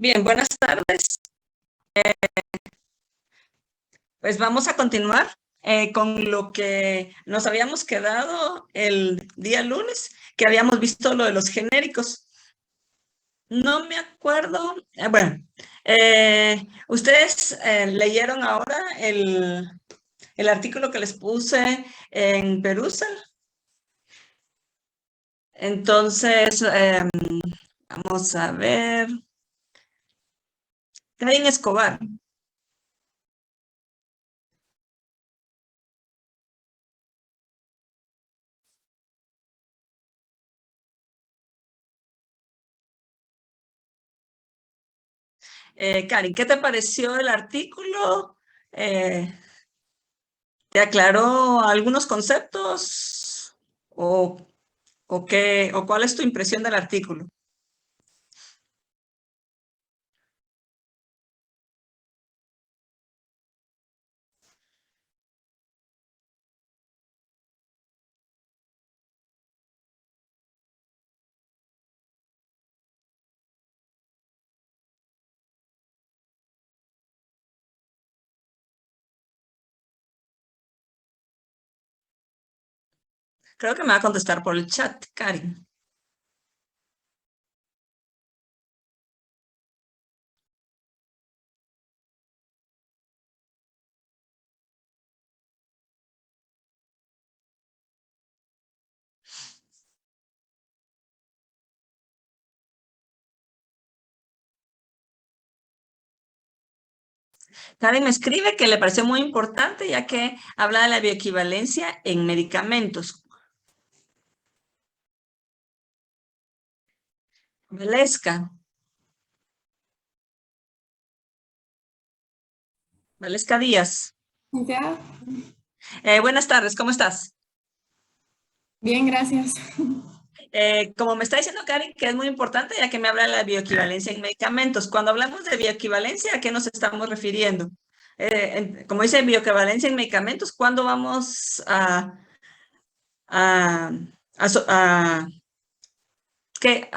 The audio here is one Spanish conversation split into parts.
Bien, buenas tardes. Pues vamos a continuar con lo que nos habíamos quedado el día lunes, que habíamos visto lo de los genéricos. No me acuerdo. Ustedes leyeron ahora el artículo que les puse en Perusal. Entonces, vamos a ver. Karen Escobar. Karen, ¿qué te pareció el artículo? ¿Te aclaró algunos conceptos? ¿O cuál es tu impresión del artículo? Creo que me va a contestar por el chat, Karen. Karen me escribe que le pareció muy importante ya que habla de la bioequivalencia en medicamentos. Valesca. Valesca Díaz. Ya, Buenas tardes, ¿cómo estás? bien, gracias. Como me está diciendo Karen, que es muy importante ya que me habla de la bioequivalencia en medicamentos. Cuando hablamos de bioequivalencia, ¿a qué nos estamos refiriendo? Como dice bioequivalencia en medicamentos, ¿cuándo vamos a, a so- a- ¿qué?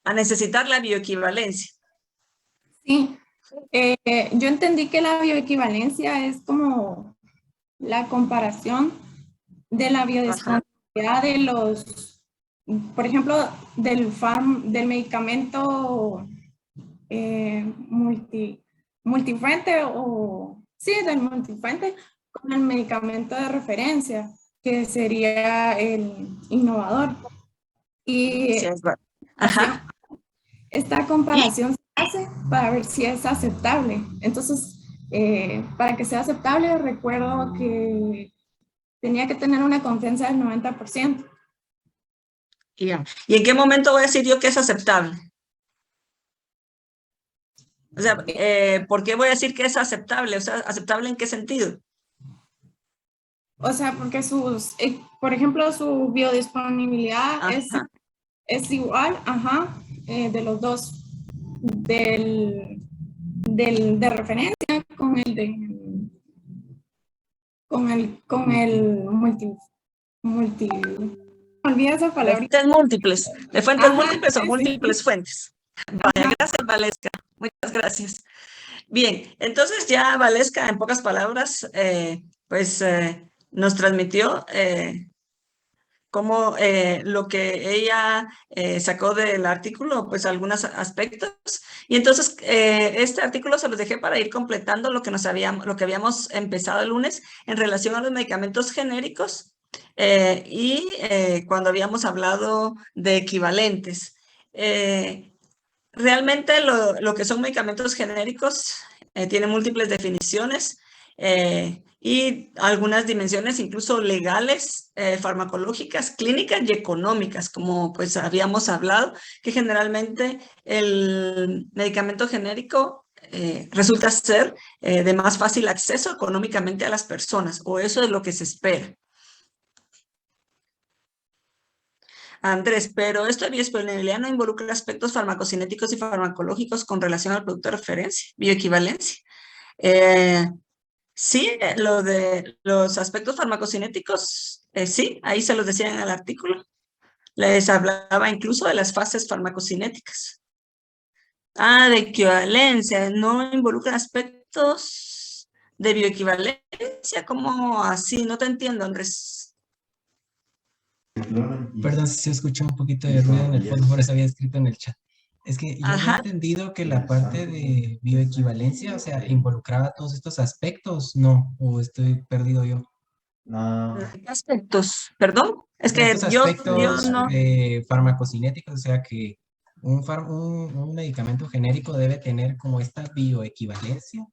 A necesitar la bioequivalencia? Sí, yo entendí que la bioequivalencia es como la comparación de la Ajá. biodisponibilidad de los, por ejemplo, del medicamento multifuente sí, del multifuente con el medicamento de referencia, que sería el innovador. Sí, Y es verdad. Ajá. esta Y comparación se hace para ver si es aceptable. Entonces, para que sea aceptable, recuerdo que tenía que tener una confianza del 90%. ya. ¿Y en qué momento voy a decir yo que es aceptable? O sea, ¿por qué voy a decir que es aceptable? O sea, ¿aceptable en qué sentido? O sea, porque por ejemplo, su biodisponibilidad Ajá. es igual, ajá, de los dos, de referencia con con el olvida esa De palabra. fuentes múltiples. ¿De fuentes Ajá, múltiples o sí. múltiples fuentes? Vaya, gracias, Valesca. Muchas gracias. Bien, entonces ya Valesca, en pocas palabras, nos transmitió cómo lo que ella sacó del artículo, pues algunos aspectos. Y entonces este artículo se los dejé para ir completando lo que lo que habíamos empezado el lunes en relación a los medicamentos genéricos cuando habíamos hablado de equivalentes. Realmente lo que son medicamentos genéricos tiene múltiples definiciones y algunas dimensiones incluso legales, farmacológicas, clínicas y económicas, como pues habíamos hablado, que generalmente el medicamento genérico resulta ser de más fácil acceso económicamente a las personas, o eso es lo que se espera. Andrés, pero esto de biodisponibilidad no involucra aspectos farmacocinéticos y farmacológicos con relación al producto de referencia, bioequivalencia. Eh, sí, lo de los aspectos farmacocinéticos, sí, ahí se los decía en el artículo. Les hablaba incluso de las fases farmacocinéticas. De equivalencia, no involucra aspectos de bioequivalencia, ¿cómo así? No te entiendo, Andrés. Perdón si se escucha un poquito de ruido en el fondo, por eso había escrito en el chat. Es que yo había Ajá, entendido que la parte de bioequivalencia, o sea, involucraba todos estos aspectos, ¿no? ¿O estoy perdido yo? ¿qué aspectos? Perdón, O es sea, que estos yo aspectos no. farmacocinéticos, o sea, que un medicamento genérico debe tener como esta bioequivalencia,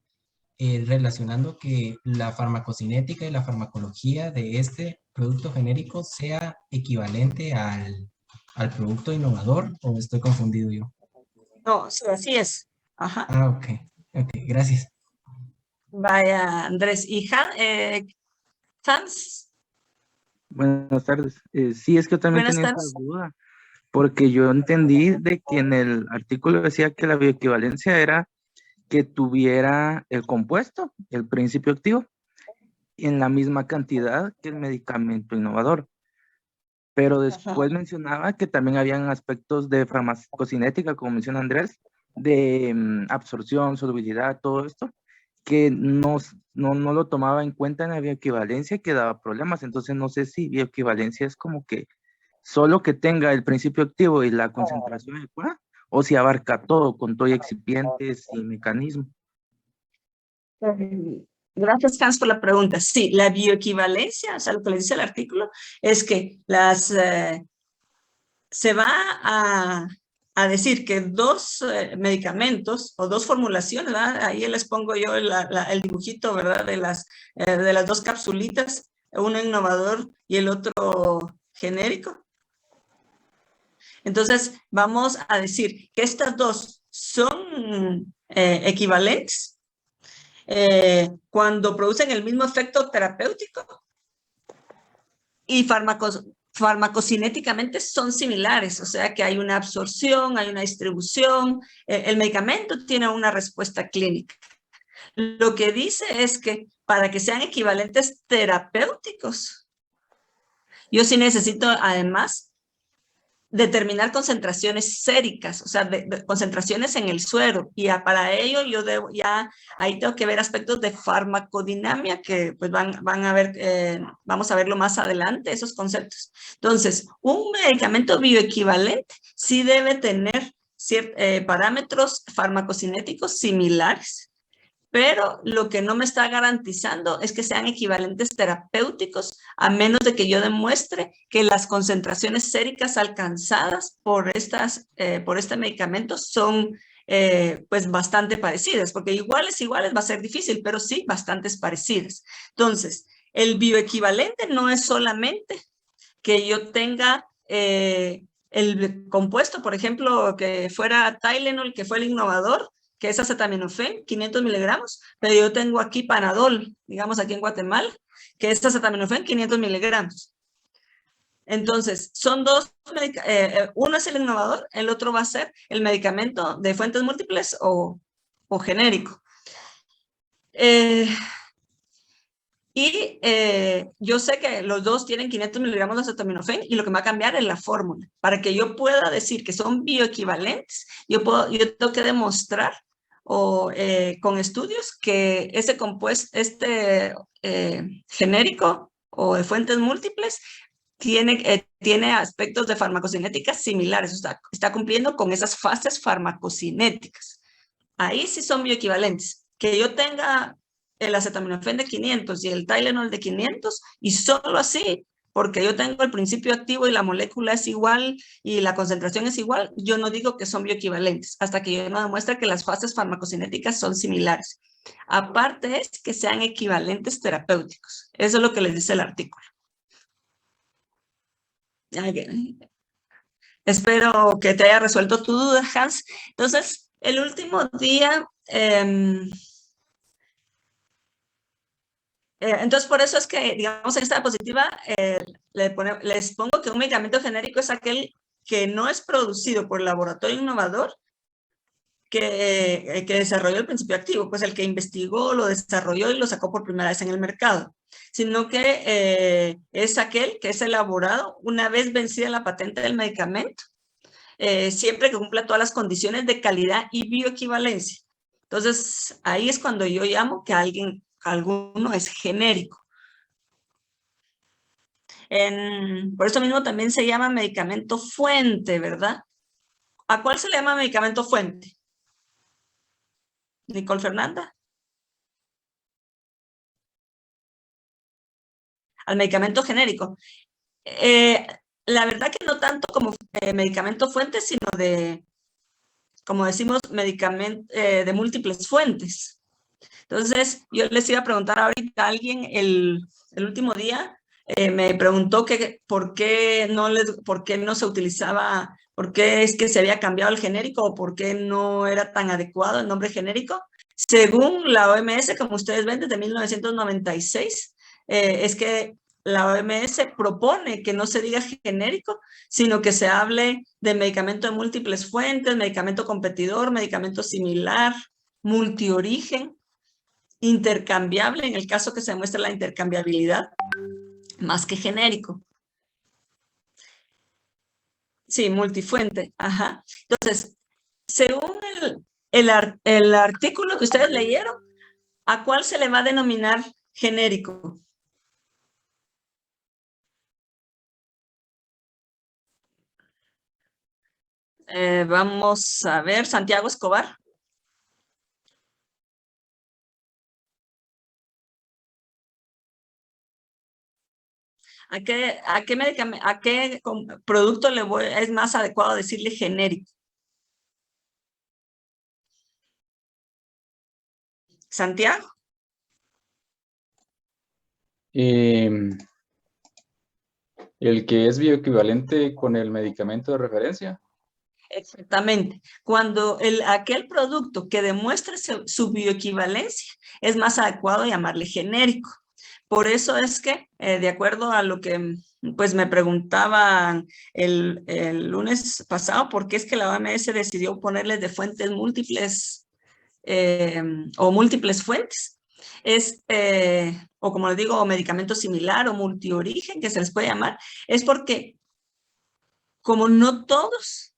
relacionando que la farmacocinética y la farmacología de este producto genérico sea equivalente al producto innovador, ¿o estoy confundido yo? No, sí, así es. Ajá. Ah, ok, ok, gracias. Vaya, Andrés. ¿Y Hans? Buenas tardes. Sí, es que yo también Buenas tenía esa tardes. duda, porque yo entendí de que en el artículo decía que la bioequivalencia era que tuviera el compuesto, el principio activo, en la misma cantidad que el medicamento innovador. Pero Ajá. después mencionaba que también habían aspectos de farmacocinética, como menciona Andrés, de absorción, solubilidad, todo esto, que no lo tomaba en cuenta en la bioequivalencia, que daba problemas. Entonces no sé si bioequivalencia es como que solo que tenga el principio activo y la concentración adecuada, o si abarca todo con todo y excipientes y mecanismos. Gracias, Hans, por la pregunta. Sí, la bioequivalencia, o sea, lo que le dice el artículo, es que se va a decir que dos medicamentos o dos formulaciones, ¿verdad? Ahí les pongo yo el dibujito, ¿verdad? De las dos capsulitas, uno innovador y el otro genérico. Entonces, vamos a decir que estas dos son equivalentes cuando producen el mismo efecto terapéutico y farmacocinéticamente son similares, o sea que hay una absorción, hay una distribución, el medicamento tiene una respuesta clínica. Lo que dice es que para que sean equivalentes terapéuticos, yo sí necesito además determinar concentraciones séricas, o sea, de concentraciones en el suero, y para ello yo debo, ahí tengo que ver aspectos de farmacodinamia que pues van a ver, vamos a verlo más adelante, esos conceptos. Entonces, un medicamento bioequivalente sí debe tener parámetros farmacocinéticos similares, pero lo que no me está garantizando es que sean equivalentes terapéuticos, a menos de que yo demuestre que las concentraciones séricas alcanzadas por este medicamento son pues bastante parecidas, porque iguales va a ser difícil, pero sí bastantes parecidas. Entonces, el bioequivalente no es solamente que yo tenga el compuesto, por ejemplo, que fuera Tylenol, que fue el innovador, que es acetaminofén, 500 miligramos, pero yo tengo aquí Panadol, digamos aquí en Guatemala, que es acetaminofén, 500 miligramos. Entonces, son dos, uno es el innovador, el otro va a ser el medicamento de fuentes múltiples o genérico. Y yo sé que los dos tienen 500 miligramos de acetaminofén y lo que me va a cambiar es la fórmula. Para que yo pueda decir que son bioequivalentes, yo tengo que demostrar con estudios que ese compuesto, genérico o de fuentes múltiples, tiene aspectos de farmacocinética similares, o sea, está cumpliendo con esas fases farmacocinéticas. Ahí sí son bioequivalentes. Que yo tenga el acetaminofén de 500 y el Tylenol de 500 y solo así, porque yo tengo el principio activo y la molécula es igual y la concentración es igual, yo no digo que son bioequivalentes hasta que yo no demuestre que las fases farmacocinéticas son similares. Aparte es que sean equivalentes terapéuticos. Eso es lo que les dice el artículo. Espero que te haya resuelto tu duda, Hans. Entonces, el último día... entonces, por eso es que, digamos, en esta diapositiva les pongo que un medicamento genérico es aquel que no es producido por el laboratorio innovador que desarrolló el principio activo, pues el que investigó, lo desarrolló y lo sacó por primera vez en el mercado, sino que es aquel que es elaborado una vez vencida la patente del medicamento siempre que cumpla todas las condiciones de calidad y bioequivalencia. Entonces, ahí es cuando yo llamo que alguno es genérico. Por eso mismo también se llama medicamento fuente, ¿verdad? ¿A cuál se le llama medicamento fuente? Nicole Fernanda. Al medicamento genérico. La verdad que no tanto como medicamento fuente, sino de, como decimos, medicamento de múltiples fuentes. Entonces, yo les iba a preguntar ahorita a alguien el último día, me preguntó que por qué no se utilizaba, por qué es que se había cambiado el genérico o por qué no era tan adecuado el nombre genérico. Según la OMS, como ustedes ven, desde 1996, es que la OMS propone que no se diga genérico, sino que se hable de medicamento de múltiples fuentes, medicamento competidor, medicamento similar, multiorigen, intercambiable, en el caso que se demuestre la intercambiabilidad, más que genérico. Sí, multifuente, ajá. Entonces, según el artículo que ustedes leyeron, ¿a cuál se le va a denominar genérico? Vamos a ver, Santiago Escobar. ¿A qué producto es más adecuado decirle genérico? ¿Santiago? El que es bioequivalente con el medicamento de referencia. Exactamente. Cuando aquel producto que demuestre su bioequivalencia es más adecuado llamarle genérico. Por eso es que, de acuerdo a lo que pues me preguntaban el lunes pasado, ¿por qué es que la OMS decidió ponerles de fuentes múltiples o múltiples fuentes? O como les digo, medicamento similar o multiorigen, que se les puede llamar, es porque como no todos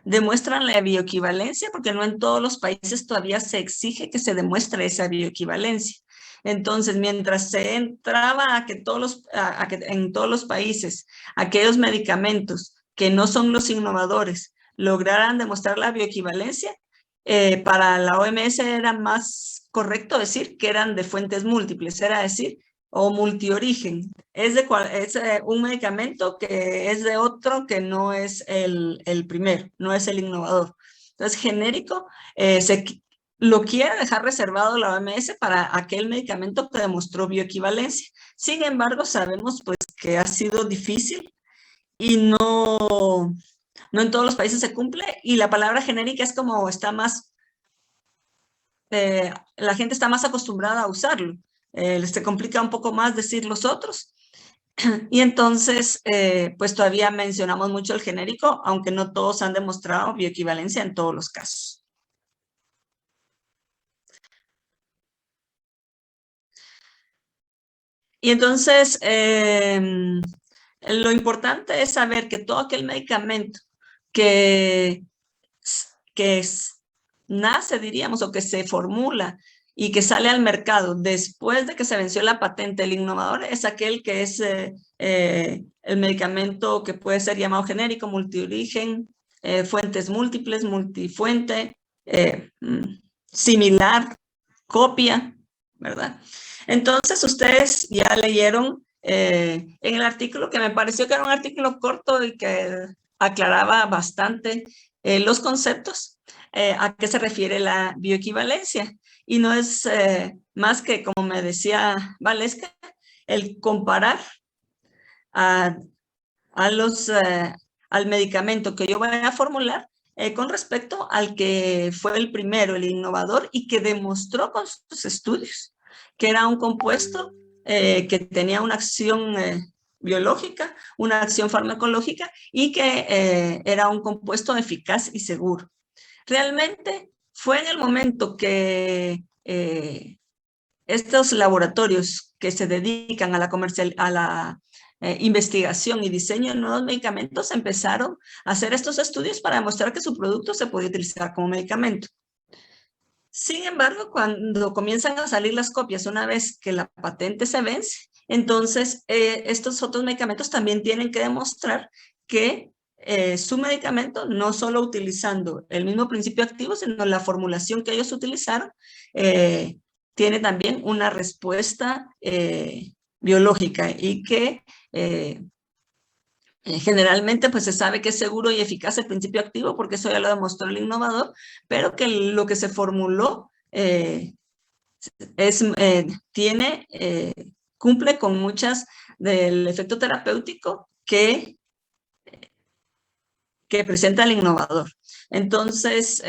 demuestran la bioequivalencia, porque no en todos los países todavía se exige que se demuestre esa bioequivalencia. Entonces, mientras se entraba a que en todos los países aquellos medicamentos que no son los innovadores lograran demostrar la bioequivalencia, para la OMS era más correcto decir que eran de fuentes múltiples, era decir, o multiorigen. Es un medicamento que es de otro que no es el primero, no es el innovador. Entonces, genérico lo quiere dejar reservado la OMS para aquel medicamento que demostró bioequivalencia. Sin embargo, sabemos pues que ha sido difícil y no en todos los países se cumple, y la palabra genérica es como está más, la gente está más acostumbrada a usarlo. Se complica un poco más decir los otros. Y entonces, pues todavía mencionamos mucho el genérico, aunque no todos han demostrado bioequivalencia en todos los casos. Y entonces, lo importante es saber que todo aquel medicamento que nace, diríamos, o que se formula y que sale al mercado después de que se venció la patente, el innovador es aquel que es el medicamento que puede ser llamado genérico, multiorigen, fuentes múltiples, multifuente, similar, copia, ¿verdad? Entonces, ustedes ya leyeron en el artículo, que me pareció que era un artículo corto y que aclaraba bastante los conceptos, a qué se refiere la bioequivalencia. Y no es más que, como me decía Valesca, el comparar al medicamento que yo voy a formular con respecto al que fue el primero, el innovador, y que demostró con sus estudios que era un compuesto que tenía una acción biológica, una acción farmacológica, y que era un compuesto eficaz y seguro. Realmente fue en el momento que estos laboratorios que se dedican a la investigación y diseño de nuevos medicamentos, empezaron a hacer estos estudios para demostrar que su producto se podía utilizar como medicamento. Sin embargo, cuando comienzan a salir las copias una vez que la patente se vence, entonces estos otros medicamentos también tienen que demostrar que su medicamento, no solo utilizando el mismo principio activo, sino la formulación que ellos utilizaron, tiene también una respuesta biológica y que generalmente pues se sabe que es seguro y eficaz el principio activo porque eso ya lo demostró el innovador, pero que lo que se formuló cumple con muchas del efecto terapéutico que presenta el innovador. Entonces,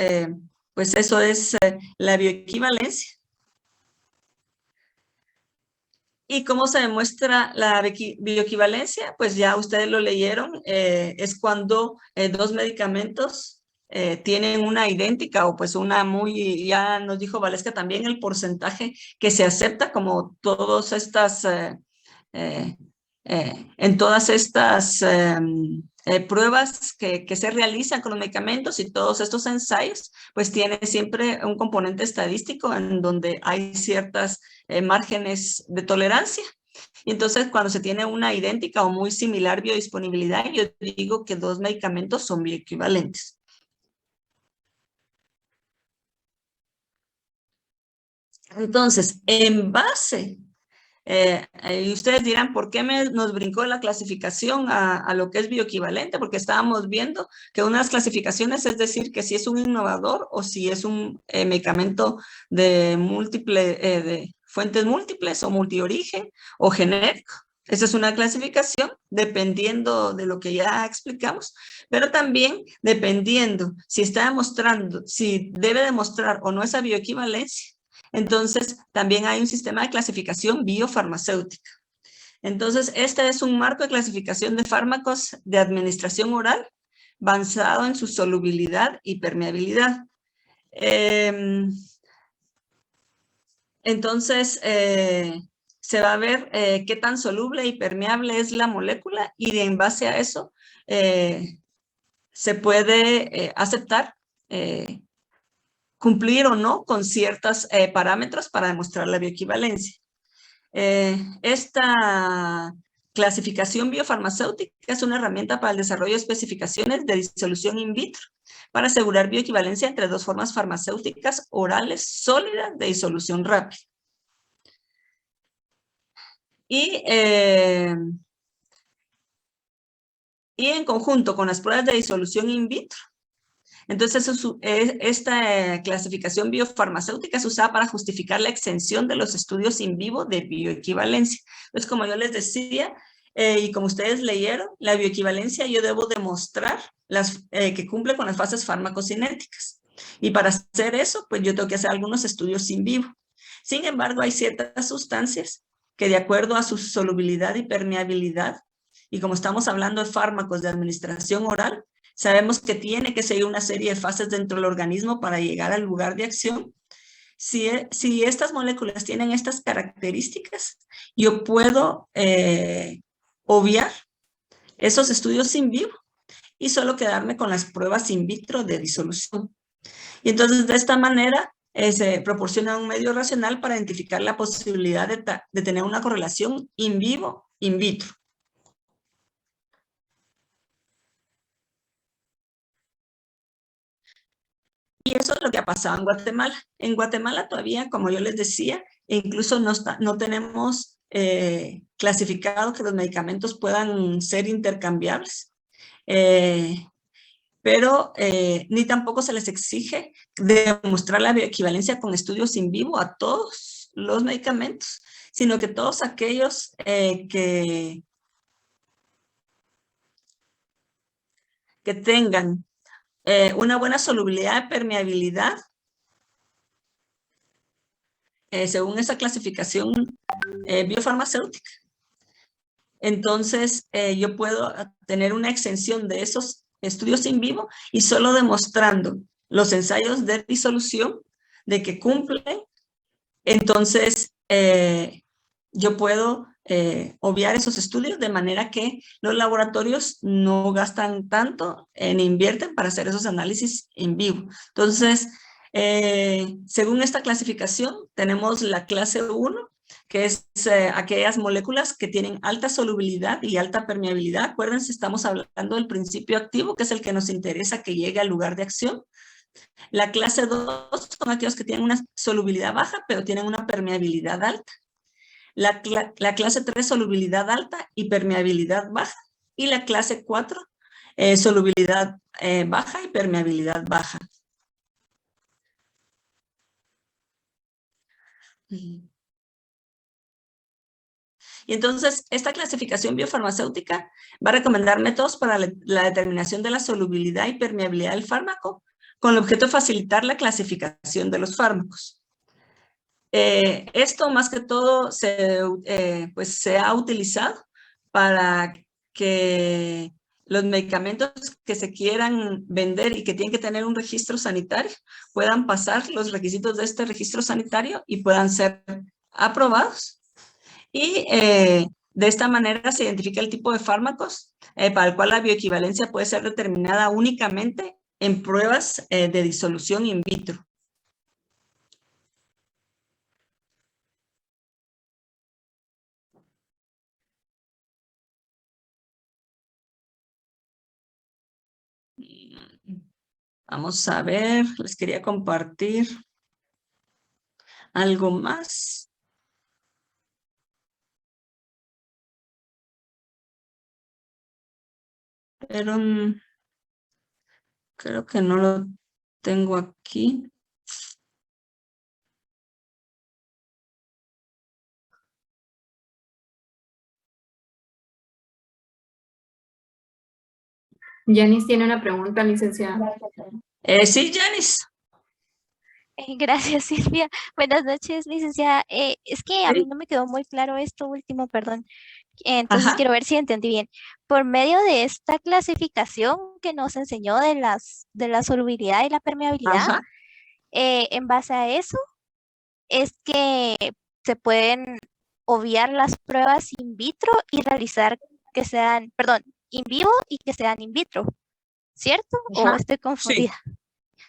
pues eso es la bioequivalencia. ¿Y cómo se demuestra la bioequivalencia? Pues ya ustedes lo leyeron, es cuando dos medicamentos tienen una idéntica o pues una muy, ya nos dijo Valesca también el porcentaje que se acepta como todas estas, en todas estas pruebas que se realizan con los medicamentos y todos estos ensayos, pues tiene siempre un componente estadístico en donde hay ciertas márgenes de tolerancia. Y entonces cuando se tiene una idéntica o muy similar biodisponibilidad, yo digo que dos medicamentos son bioequivalentes. Entonces, en base, y ustedes dirán, ¿por qué nos brincó la clasificación a lo que es bioequivalente? Porque estábamos viendo que unas clasificaciones es decir que si es un innovador o si es un medicamento de fuentes múltiples o multiorigen o genérico. Esa es una clasificación dependiendo de lo que ya explicamos, pero también dependiendo si está demostrando, si debe demostrar o no esa bioequivalencia. Entonces, también hay un sistema de clasificación biofarmacéutica. Entonces, este es un marco de clasificación de fármacos de administración oral basado en su solubilidad y permeabilidad. Entonces, se va a ver qué tan soluble y permeable es la molécula y en base a eso se puede aceptar cumplir o no con ciertos parámetros para demostrar la bioequivalencia. Esta clasificación biofarmacéutica es una herramienta para el desarrollo de especificaciones de disolución in vitro para asegurar bioequivalencia entre dos formas farmacéuticas orales sólidas de disolución rápida. Y en conjunto con las pruebas de disolución in vitro, entonces, esta clasificación biofarmacéutica es usada para justificar la exención de los estudios in vivo de bioequivalencia. Entonces, como yo les decía, y como ustedes leyeron, la bioequivalencia yo debo demostrar que cumple con las fases farmacocinéticas. Y para hacer eso, pues yo tengo que hacer algunos estudios in vivo. Sin embargo, hay ciertas sustancias que de acuerdo a su solubilidad y permeabilidad, y como estamos hablando de fármacos de administración oral, sabemos que tiene que seguir una serie de fases dentro del organismo para llegar al lugar de acción. Si estas moléculas tienen estas características, yo puedo obviar esos estudios in vivo y solo quedarme con las pruebas in vitro de disolución. Y entonces de esta manera se proporciona un medio racional para identificar la posibilidad de tener una correlación in vivo, in vitro. Y eso es lo que ha pasado en Guatemala. En Guatemala todavía, como yo les decía, incluso no tenemos clasificado que los medicamentos puedan ser intercambiables, pero ni tampoco se les exige demostrar la bioequivalencia con estudios in vivo a todos los medicamentos, sino que todos aquellos que tengan una buena solubilidad y permeabilidad, según esa clasificación biofarmacéutica. Entonces, yo puedo tener una exención de esos estudios in vivo y solo demostrando los ensayos de disolución de que cumplen, entonces yo puedo obviar esos estudios de manera que los laboratorios no gastan tanto ni invierten para hacer esos análisis en vivo. Entonces, según esta clasificación, tenemos la clase 1, que es aquellas moléculas que tienen alta solubilidad y alta permeabilidad. Acuérdense, estamos hablando del principio activo, que es el que nos interesa que llegue al lugar de acción. La clase 2 son aquellos que tienen una solubilidad baja, pero tienen una permeabilidad alta. La clase 3, solubilidad alta y permeabilidad baja. Y la clase 4, solubilidad baja y permeabilidad baja. Y entonces, esta clasificación biofarmacéutica va a recomendar métodos para la determinación de la solubilidad y permeabilidad del fármaco, con el objeto de facilitar la clasificación de los fármacos. Esto más que todo pues se ha utilizado para que los medicamentos que se quieran vender y que tienen que tener un registro sanitario puedan pasar los requisitos de este registro sanitario y puedan ser aprobados. Y de esta manera se identifica el tipo de fármacos para el cual la bioequivalencia puede ser determinada únicamente en pruebas de disolución in vitro. Vamos a ver, les quería compartir algo más. Pero creo que no lo tengo aquí. Janice tiene una pregunta, licenciada. Sí, Janice. Gracias, Silvia. Buenas noches, licenciada. Es que a mí no me quedó muy claro esto último, perdón. Entonces Ajá. quiero ver si entendí bien. Por medio de esta clasificación que nos enseñó de la solubilidad y la permeabilidad, Ajá. En base a eso, es que se pueden obviar las pruebas in vitro y realizar que sean, perdón, in vivo y que sean in vitro, ¿cierto? ¿O Ajá. estoy confundida?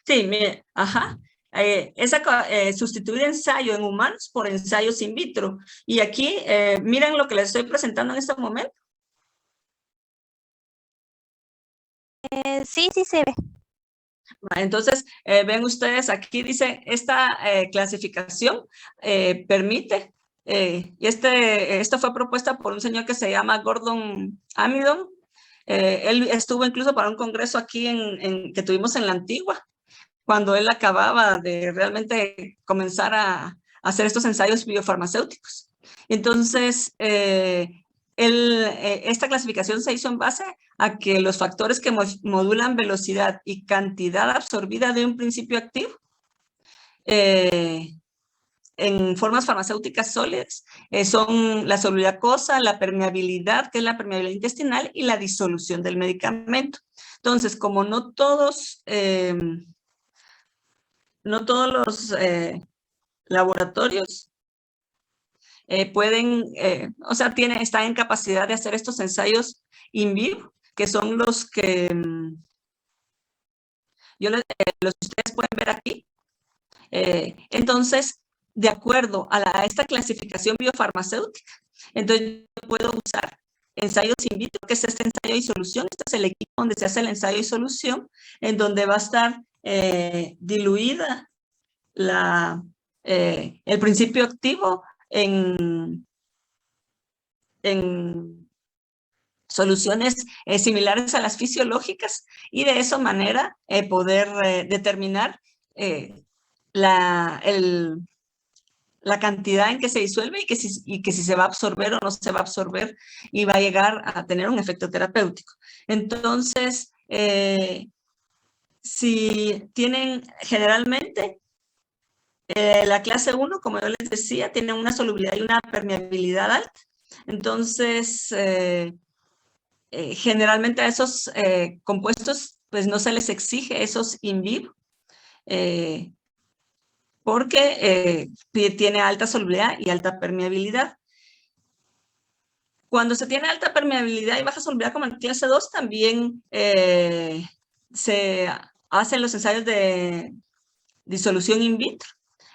Sí, mire, ajá. Sustituir ensayo en humanos por ensayos in vitro. Y aquí, miren lo que les estoy presentando en este momento. Sí, sí se ve. Entonces, ven ustedes, aquí dice, esta clasificación permite, y esto fue propuesta por un señor que se llama Gordon Amidon. Él estuvo incluso para un congreso aquí que tuvimos en la Antigua, cuando él acababa de realmente comenzar a hacer estos ensayos biofarmacéuticos. Entonces, esta clasificación se hizo en base a que los factores que modulan velocidad y cantidad absorbida de un principio activo en formas farmacéuticas sólidas son la solubilidad aquosa, la permeabilidad, que es la permeabilidad intestinal, y la disolución del medicamento. Entonces, como no todos los laboratorios pueden, o sea, están en capacidad de hacer estos ensayos in vivo, que son los que los que ustedes pueden ver aquí. Entonces, de acuerdo a esta clasificación biofarmacéutica, entonces yo puedo usar ensayos in vitro, que es este ensayo y solución. Este es el equipo donde se hace el ensayo y solución, en donde va a estar diluida el principio activo en soluciones similares a las fisiológicas, y de esa manera poder determinar la cantidad en que se disuelve y que si se va a absorber o no se va a absorber y va a llegar a tener un efecto terapéutico. Entonces, si tienen generalmente la clase 1, como yo les decía, tiene una solubilidad y una permeabilidad alta. Entonces, generalmente a esos compuestos pues no se les exige esos in vivo, porque tiene alta solubilidad y alta permeabilidad. Cuando se tiene alta permeabilidad y baja solubilidad como en clase 2, también se hacen los ensayos de disolución in vitro.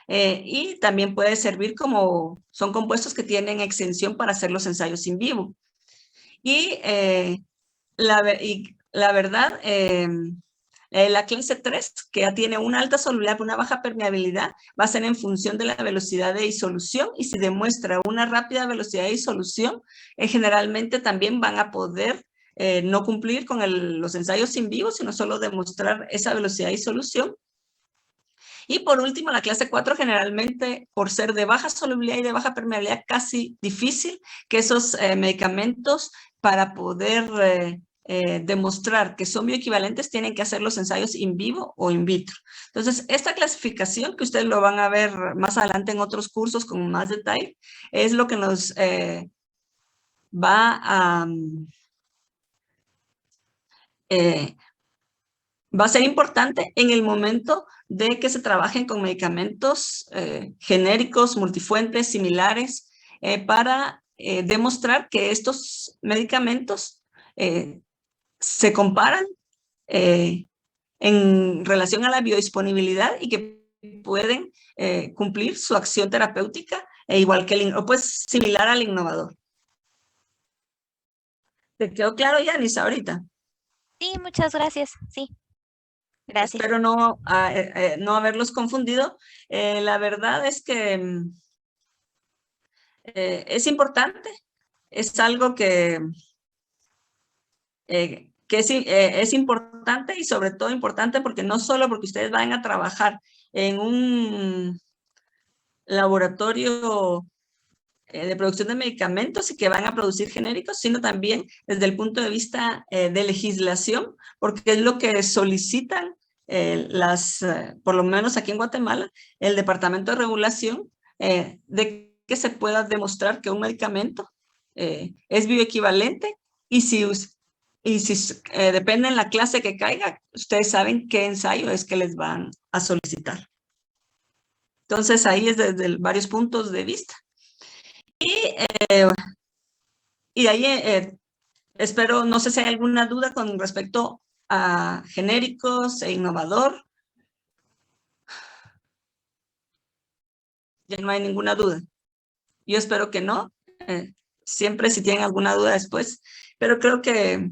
Y también puede servir como, son compuestos que tienen exención para hacer los ensayos in vivo. Y la verdad, la clase 3, que ya tiene una alta solubilidad, una baja permeabilidad, va a ser en función de la velocidad de disolución, y si demuestra una rápida velocidad de disolución, generalmente también van a poder no cumplir con los ensayos in vivo, sino solo demostrar esa velocidad de disolución. Y por último, la clase 4, generalmente, por ser de baja solubilidad y de baja permeabilidad, casi difícil que esos medicamentos, para poder demostrar que son bioequivalentes, tienen que hacer los ensayos in vivo o in vitro. Entonces, esta clasificación, que ustedes lo van a ver más adelante en otros cursos con más detalle, es lo que nos va a ser importante en el momento de que se trabajen con medicamentos genéricos, multifuentes, similares, para demostrar que estos medicamentos se comparan en relación a la biodisponibilidad y que pueden cumplir su acción terapéutica, igual que o pues similar al innovador. ¿Te quedó claro, Yanis, ahorita? Sí, muchas gracias. Sí, gracias. Espero no haberlos confundido. La verdad es que es importante, es algo que es importante, y sobre todo importante porque no solo porque ustedes van a trabajar en un laboratorio de producción de medicamentos y que van a producir genéricos, sino también desde el punto de vista de legislación, porque es lo que solicitan por lo menos aquí en Guatemala, el Departamento de Regulación, de que se pueda demostrar que un medicamento es bioequivalente, y si depende en la clase que caiga, ustedes saben qué ensayo es que les van a solicitar. Entonces, ahí es desde varios puntos de vista. Y de ahí espero, no sé si hay alguna duda con respecto a genéricos e innovador. Ya no hay ninguna duda. Yo espero que no. Siempre si tienen alguna duda después, pero creo que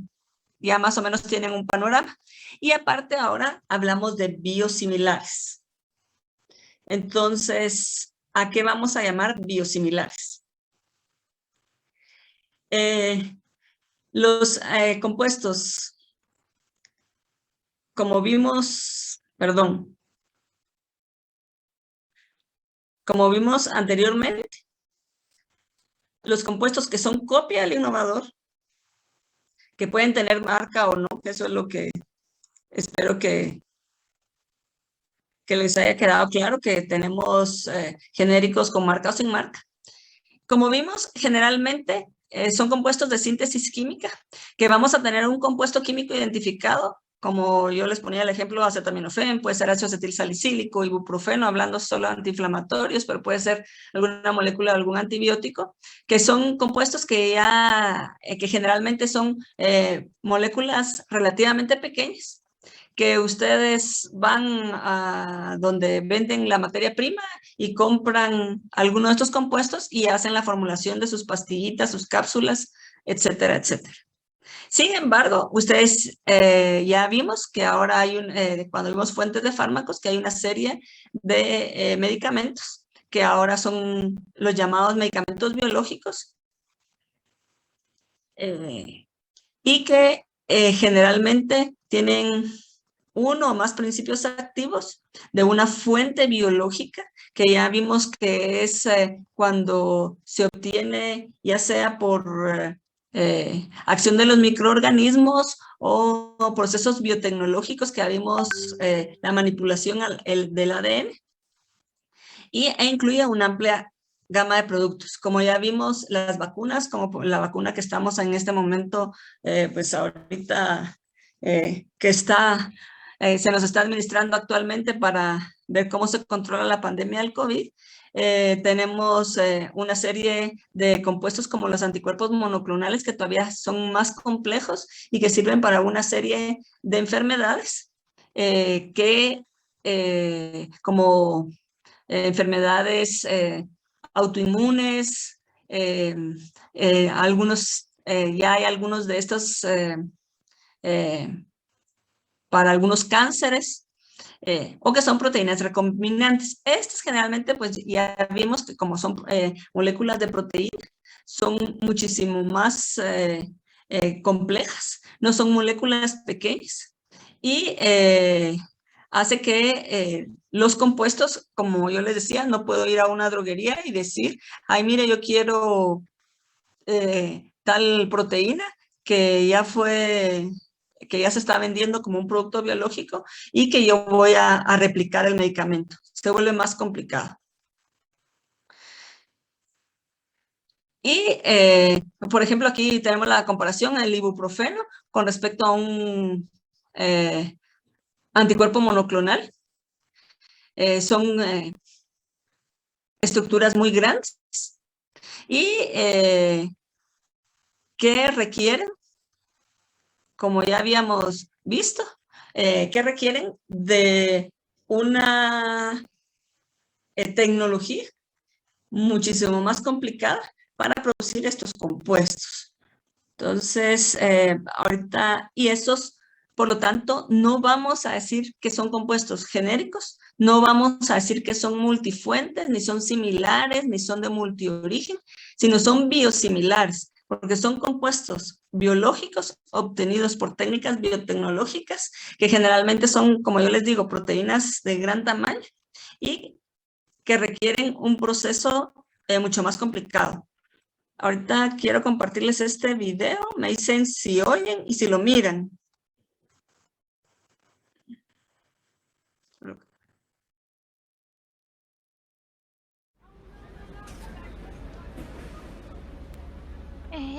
ya más o menos tienen un panorama. Y aparte ahora hablamos de biosimilares. Entonces, ¿a qué vamos a llamar biosimilares? Los compuestos, como vimos anteriormente, los compuestos que son copia del innovador, que pueden tener marca o no, que eso es lo que espero que les haya quedado claro, que tenemos genéricos con marca o sin marca. Como vimos, generalmente son compuestos de síntesis química, que vamos a tener un compuesto químico identificado, como yo les ponía el ejemplo, acetaminofén, puede ser ácido acetilsalicílico, ibuprofeno, hablando solo de antiinflamatorios, pero puede ser alguna molécula de algún antibiótico, que son compuestos que generalmente son moléculas relativamente pequeñas, que ustedes van a donde venden la materia prima y compran alguno de estos compuestos y hacen la formulación de sus pastillitas, sus cápsulas, etcétera, etcétera. Sin embargo, ustedes ya vimos que ahora hay cuando vimos fuentes de fármacos, que hay una serie de medicamentos que ahora son los llamados medicamentos biológicos, y que generalmente tienen uno o más principios activos de una fuente biológica, que ya vimos que es cuando se obtiene ya sea por acción de los microorganismos o procesos biotecnológicos, que vimos la manipulación del ADN, e incluye una amplia gama de productos. Como ya vimos, las vacunas, como la vacuna que estamos en este momento, pues ahorita que está se nos está administrando actualmente para ver cómo se controla la pandemia del COVID. Tenemos una serie de compuestos como los anticuerpos monoclonales que todavía son más complejos y que sirven para una serie de enfermedades como enfermedades autoinmunes, ya hay algunos de estos para algunos cánceres, o que son proteínas recombinantes. Estas generalmente, pues ya vimos que como son moléculas de proteína, son muchísimo más complejas, no son moléculas pequeñas, y hace que los compuestos, como yo les decía, no puedo ir a una droguería y decir, ay, mire, yo quiero tal proteína que ya se está vendiendo como un producto biológico y que yo voy a replicar el medicamento. Se vuelve más complicado. Y, por ejemplo, aquí tenemos la comparación del ibuprofeno con respecto a un anticuerpo monoclonal. Son estructuras muy grandes y que requieren, como ya habíamos visto, que requieren de una tecnología muchísimo más complicada para producir estos compuestos. Entonces, ahorita, y esos, por lo tanto, no vamos a decir que son compuestos genéricos, no vamos a decir que son multifuentes, ni son similares, ni son de multiorigen, sino son biosimilares, porque son compuestos biológicos obtenidos por técnicas biotecnológicas, que generalmente son, como yo les digo, proteínas de gran tamaño y que requieren un proceso mucho más complicado. Ahorita quiero compartirles este video, me dicen si oyen y si lo miran.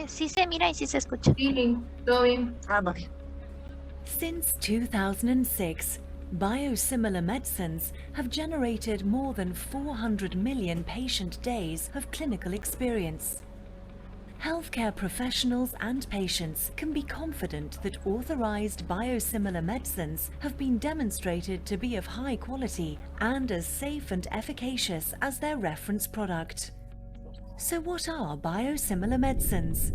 Sí se mira y sí se escucha. Sí, todo bien. Vale. Since 2006, biosimilar medicines have generated more than 400 million patient days of clinical experience. Healthcare professionals and patients can be confident that authorized biosimilar medicines have been demonstrated to be of high quality and as safe and efficacious as their reference product. So what are biosimilar medicines?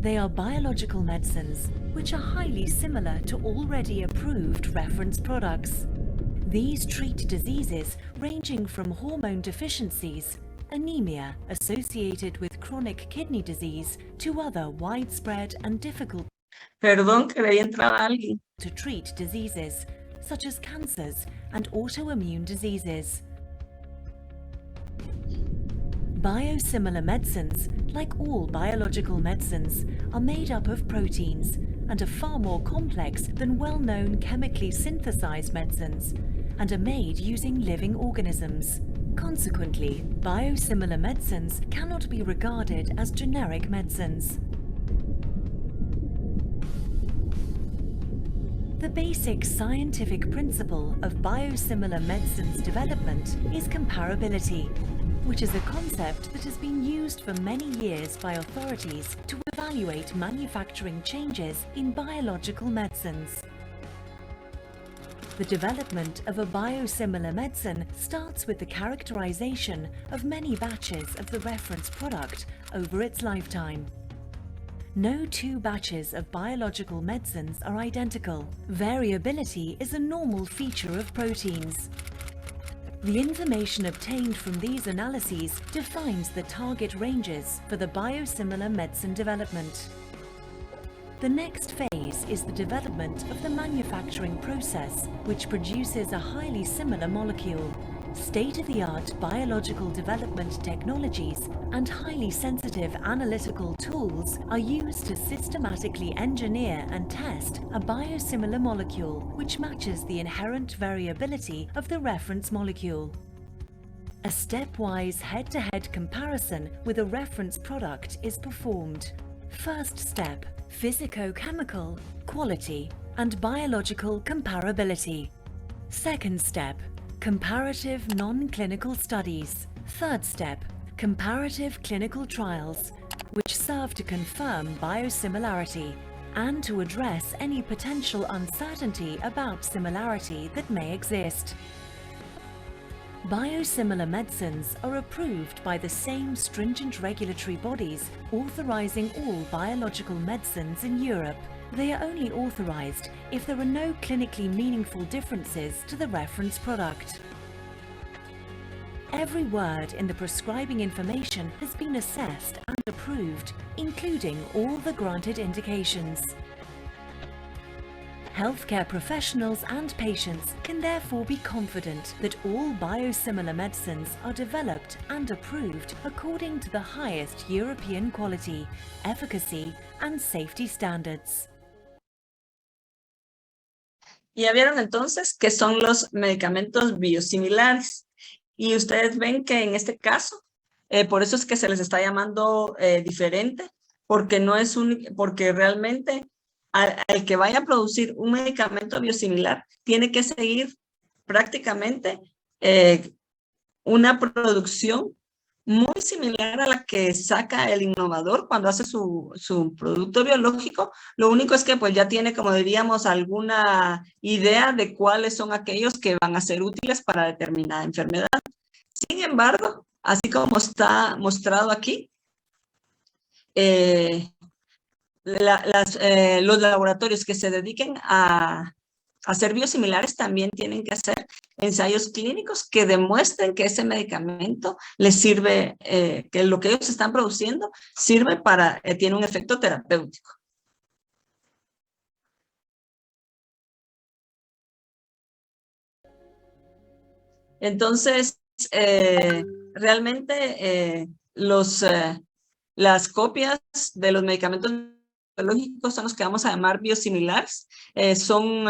They are biological medicines which are highly similar to already approved reference products. These treat diseases ranging from hormone deficiencies, anemia associated with chronic kidney disease, to other widespread and difficult Perdón, que le entraba alguien. to treat diseases such as cancers and autoimmune diseases. Biosimilar medicines, like all biological medicines, are made up of proteins and are far more complex than well-known chemically synthesized medicines, and are made using living organisms. Consequently, biosimilar medicines cannot be regarded as generic medicines. The basic scientific principle of biosimilar medicines development is comparability, which is a concept that has been used for many years by authorities to evaluate manufacturing changes in biological medicines. The development of a biosimilar medicine starts with the characterization of many batches of the reference product over its lifetime. No two batches of biological medicines are identical. Variability is a normal feature of proteins. The information obtained from these analyses defines the target ranges for the biosimilar medicine development. The next phase is the development of the manufacturing process, which produces a highly similar molecule. State-of-the-art biological development technologies and highly sensitive analytical tools are used to systematically engineer and test a biosimilar molecule which matches the inherent variability of the reference molecule. A stepwise head-to-head comparison with a reference product is performed. First step, physicochemical, quality, and biological comparability. Second step, comparative non-clinical studies. Third step, comparative clinical trials, which serve to confirm biosimilarity and to address any potential uncertainty about similarity that may exist. Biosimilar medicines are approved by the same stringent regulatory bodies authorizing all biological medicines in Europe. They are only authorized if there are no clinically meaningful differences to the reference product. Every word in the prescribing information has been assessed and approved, including all the granted indications. Healthcare professionals and patients can therefore be confident that all biosimilar medicines are developed and approved according to the highest European quality, efficacy, and safety standards. Ya vieron entonces qué son los medicamentos biosimilares. Y ustedes ven que en este caso, por eso es que se les está llamando diferente, porque porque realmente al que vaya a producir un medicamento biosimilar tiene que seguir prácticamente una producción muy similar a la que saca el innovador cuando hace su producto biológico. Lo único es que pues ya tiene, como diríamos, alguna idea de cuáles son aquellos que van a ser útiles para determinada enfermedad. Sin embargo, así como está mostrado aquí, los laboratorios que se dediquen a hacer biosimilares también tienen que hacer ensayos clínicos que demuestren que ese medicamento les sirve, que lo que ellos están produciendo sirve para, tiene un efecto terapéutico. Entonces, realmente las copias de los medicamentos biológicos son los que vamos a llamar biosimilares. Son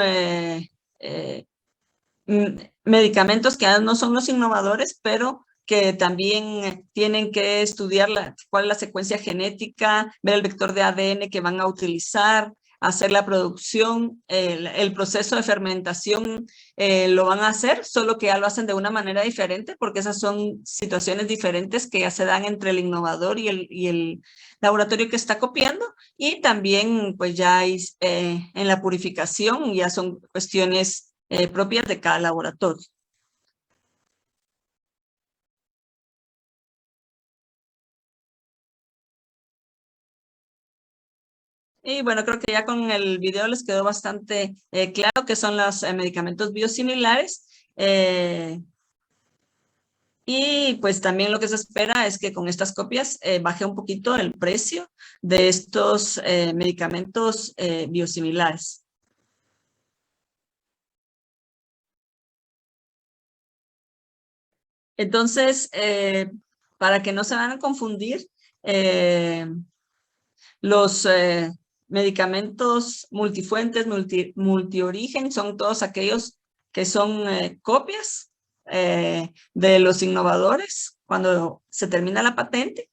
medicamentos que no son los innovadores, pero que también tienen que estudiar cuál es la secuencia genética, ver el vector de ADN que van a utilizar, hacer la producción, el proceso de fermentación lo van a hacer, solo que ya lo hacen de una manera diferente, porque esas son situaciones diferentes que ya se dan entre el innovador y el laboratorio que está copiando, y también pues ya hay, en la purificación ya son cuestiones propias de cada laboratorio. Y bueno, creo que ya con el video les quedó bastante claro qué son los medicamentos biosimilares. Y pues también lo que se espera es que con estas copias baje un poquito el precio de estos medicamentos biosimilares. Entonces, para que no se van a confundir, los medicamentos multifuentes, multiorigen, son todos aquellos que son copias de los innovadores cuando se termina la patente,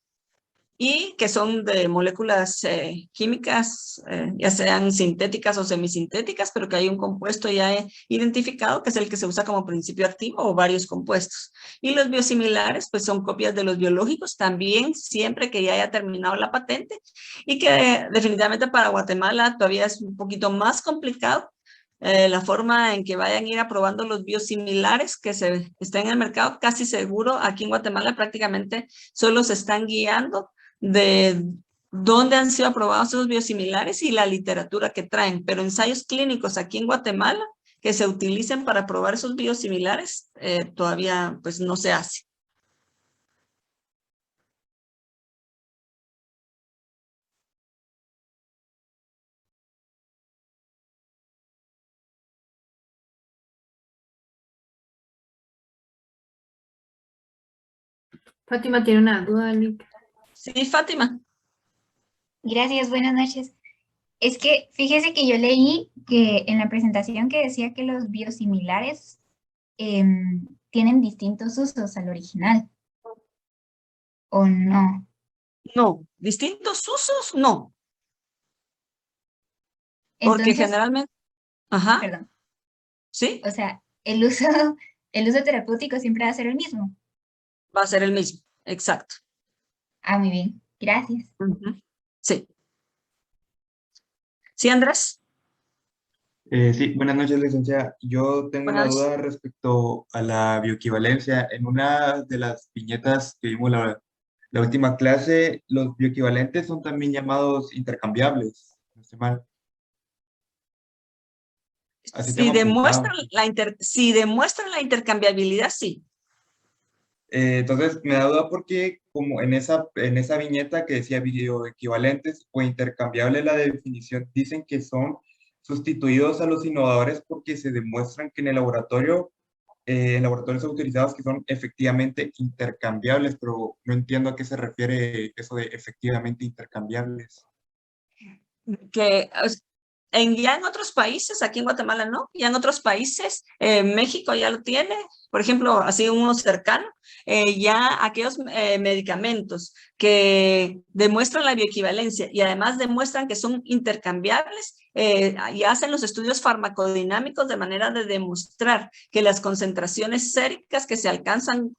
y que son de moléculas químicas, ya sean sintéticas o semisintéticas, pero que hay un compuesto ya identificado que es el que se usa como principio activo, o varios compuestos. Y los biosimilares pues son copias de los biológicos también, siempre que ya haya terminado la patente, y que definitivamente para Guatemala todavía es un poquito más complicado la forma en que vayan a ir aprobando los biosimilares que estén en el mercado. Casi seguro aquí en Guatemala prácticamente solo se están guiando de dónde han sido aprobados esos biosimilares y la literatura que traen, pero ensayos clínicos aquí en Guatemala que se utilicen para probar esos biosimilares todavía pues no se hace. Fátima tiene una duda, Lick. Sí, Fátima. Gracias, buenas noches. Es que fíjese que yo leí que en la presentación que decía que los biosimilares tienen distintos usos al original. ¿O no? No, distintos usos no. Porque Entonces, generalmente, ajá, perdón, sí, o sea, el uso, el uso terapéutico siempre va a ser el mismo. va a ser el mismo, exacto. Ah, muy bien, gracias. Ujú. Sí. ¿Sí, Andrés? Sí, buenas noches, licenciada. Yo tengo una Buenas. duda respecto a la bioequivalencia. En una de las viñetas que vimos la última clase, los bioequivalentes son también llamados intercambiables. No estoy mal. Así Si tengo apuntado. si demuestran la intercambiabilidad, sí. Entonces, me da duda porque como en esa viñeta que decía bioequivalentes o intercambiables, la definición dicen que son sustituidos a los innovadores porque se demuestran que en laboratorios autorizados que son efectivamente intercambiables, pero no entiendo a qué se refiere eso de efectivamente intercambiables. Que ya en otros países, aquí en Guatemala no, ya en otros países, México ya lo tiene, por ejemplo, así uno cercano, ya aquellos medicamentos que demuestran la bioequivalencia y además demuestran que son intercambiables, y hacen los estudios farmacodinámicos de manera de demostrar que las concentraciones séricas que se alcanzan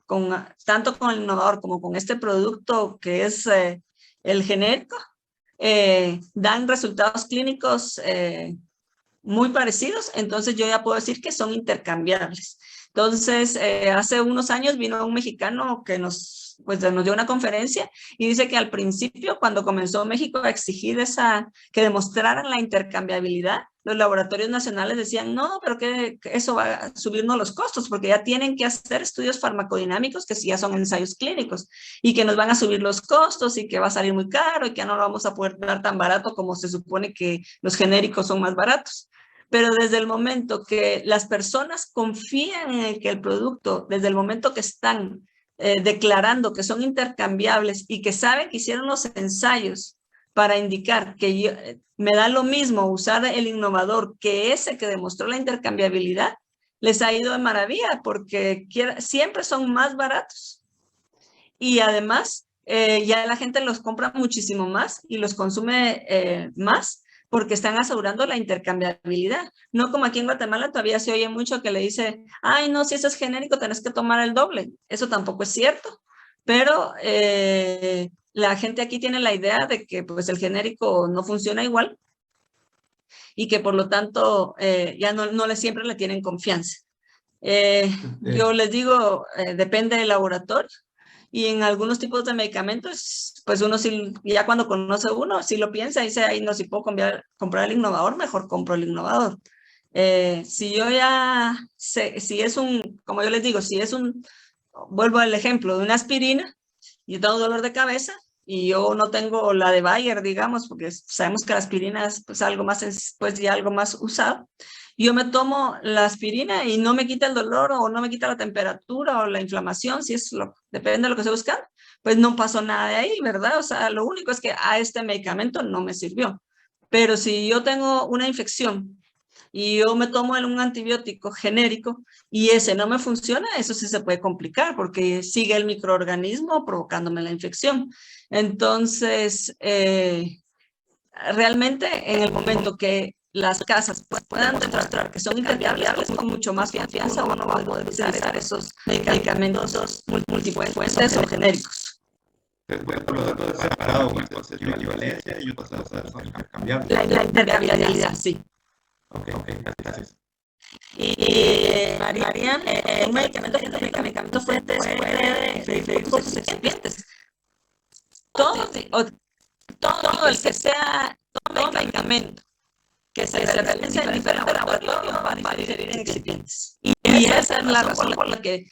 tanto con el innovador como con este producto que es el genérico, dan resultados clínicos muy parecidos, entonces yo ya puedo decir que son intercambiables. Entonces, hace unos años vino un mexicano que nos dio una conferencia y dice que al principio, cuando comenzó México a exigir que demostraran la intercambiabilidad, los laboratorios nacionales decían, no, pero que eso va a subirnos los costos, porque ya tienen que hacer estudios farmacodinámicos que sí ya son ensayos clínicos y que nos van a subir los costos y que va a salir muy caro y que ya no lo vamos a poder dar tan barato como se supone que los genéricos son más baratos. Pero desde el momento que las personas confían en que el producto, desde el momento que están declarando que son intercambiables y que saben que hicieron los ensayos para indicar que me da lo mismo usar el innovador que ese que demostró la intercambiabilidad, les ha ido de maravilla porque siempre son más baratos. Y además, ya la gente los compra muchísimo más y los consume más porque están asegurando la intercambiabilidad. No como aquí en Guatemala todavía se oye mucho que le dice, ay, no, si eso es genérico, tenés que tomar el doble. Eso tampoco es cierto. Pero la gente aquí tiene la idea de que pues, el genérico no funciona igual y que por lo tanto ya no siempre le tienen confianza. Yo les digo, depende del laboratorio. Y en algunos tipos de medicamentos, pues uno sí, ya cuando conoce uno, si lo piensa y dice, ay, no, si puedo comprar el innovador, mejor compro el innovador. Si yo ya sé, si es como yo les digo, vuelvo al ejemplo de una aspirina, yo tengo dolor de cabeza y yo no tengo la de Bayer, digamos, porque sabemos que la aspirina es pues, algo más usado. Yo me tomo la aspirina y no me quita el dolor o no me quita la temperatura o la inflamación, depende de lo que estoy buscando, pues no pasó nada de ahí, ¿verdad? O sea, lo único es que este medicamento no me sirvió. Pero si yo tengo una infección y yo me tomo un antibiótico genérico y ese no me funciona, eso sí se puede complicar porque sigue el microorganismo provocándome la infección. Entonces, realmente en el momento que las casas puedan demostrar que son intercambiables, con mucho más confianza uno va a poder utilizar esos medicamentos multifuentes o genéricos. Separado, entonces, equivalencia y otras cosas son intercambiables. La intercambiabilidad, sí. Ok, gracias. Y Marian, un medicamento fuerte de sus excipientes. Todo el que sea todo medicamento que se realice en diferentes laboratorios va a diferir en excipientes. Y esa es la razón por la que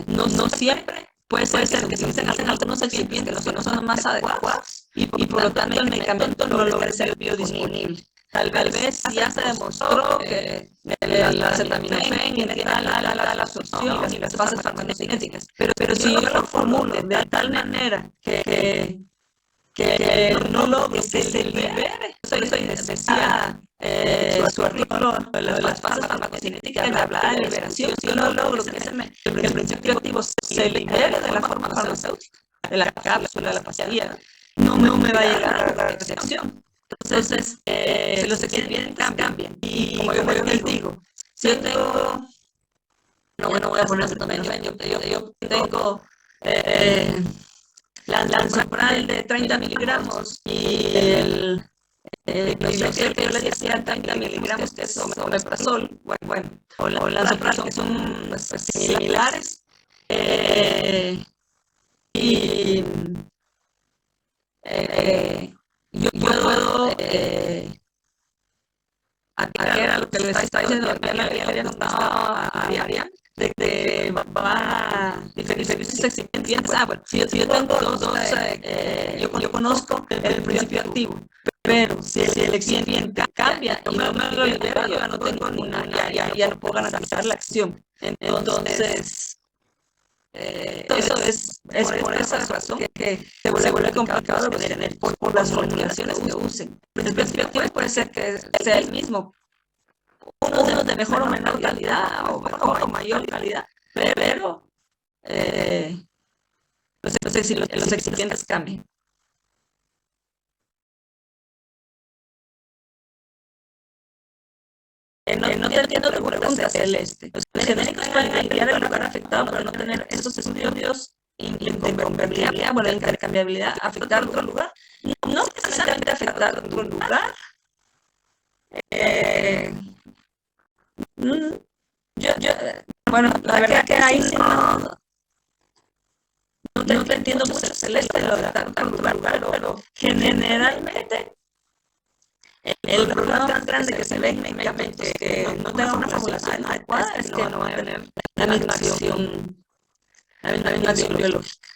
no siempre puede ser que se usen algunos excipientes que no son los más adecuados y por lo tanto el medicamento no logra ser biodisponible. Tal vez ya se demostró que la acetaminofén tiene la absorción y las fases farmacocinéticas, pero si yo lo formulo de tal manera que no logro que se libere, eso decía su artículo de las fases farmacocinéticas, hablaba de liberación, si yo no logro que el principio activo se libere de la forma farmacéutica, de la cápsula, de la pastilla, no me va a llegar a la reacción. Entonces, los excipientes cambian. Y como yo les digo, si yo tengo, no voy a poner otro ejemplo, yo tengo la lanzapral de 30 miligramos y el inoxidil que yo les decía 30 miligramos, que es omeprazol, bueno, o la lanzapral, que son similares, y yo puedo aplicar a lo que les está diciendo a Ariana, de que va a diferentes excipientes. Bueno, si yo tengo dos, yo conozco el principio activo, pero si el excipiente cambia y no me lo libera, yo ya no tengo ninguna, ya no puedo garantizar la acción. Entonces, eso es por esa razón que se vuelve complicado tener por las formulaciones que usen. El principio activo puede ser que sea el mismo, unos de mejor o menor calidad o mejor o mayor calidad, pero no sé si los excipientes cambian. No te entiendo la pregunta, Celeste. Los genéricos pueden limpiar el lugar afectado para no tener esos estudios intercambiabilidad, bueno, la intercambiabilidad, afectar otro lugar. No precisamente afectar otro lugar. Bueno, la verdad que ahí no te entiendo mucho, Celeste, lo de afectar otro lugar, pero generalmente el problema más grande que se ve en medicamentos que no tengan una formulación adecuada es que no van a tener la misma acción biológica.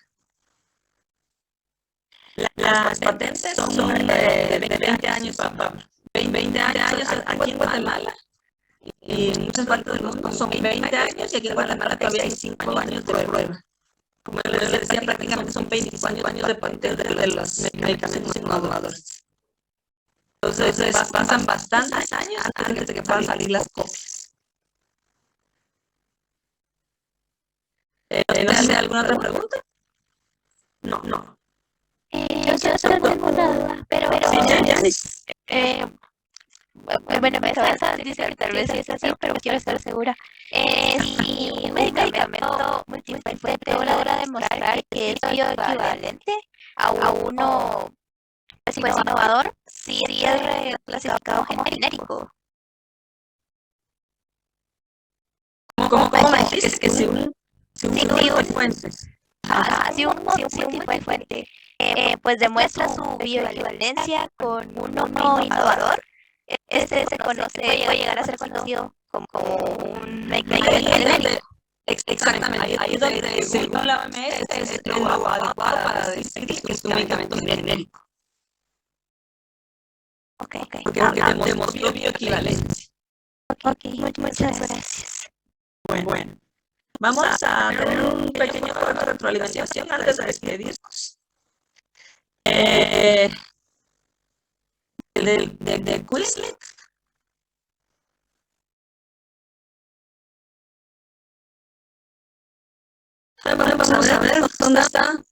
Las patentes son de 20 años, 20 años aquí en Guatemala, y en muchas partes del mundo son 20 años, y aquí en Guatemala todavía hay 5 años de prueba. Como les decía, prácticamente son 25 años de patentes de los medicamentos innovadores. Entonces pasan bastantes años antes de que puedan salir las copias. ¿No hace alguna otra pregunta? No. Yo solo tengo una duda, pero Sí, bueno, me dice que tal vez sí es así, pero quiero estar segura. Si un medicamento multifuente logra demostrar que es bioequivalente a uno pues innovador, sí es clasificado como genérico. ¿Cómo me dijiste que si un multifuente? Si un multifuente pues demuestra su bioequivalencia con uno innovador, ese se conoce, puede llegar a ser conocido como un medicamento genérico. Exactamente, ahí es donde según la OMS es lo adecuado para decir que es un medicamento genérico. Porque demostró bioequivalencia. Muchas gracias. Bueno, vamos a tener un pequeño juego de retroalimentación antes de despedirnos. De Quizlet. Vamos a ver dónde está.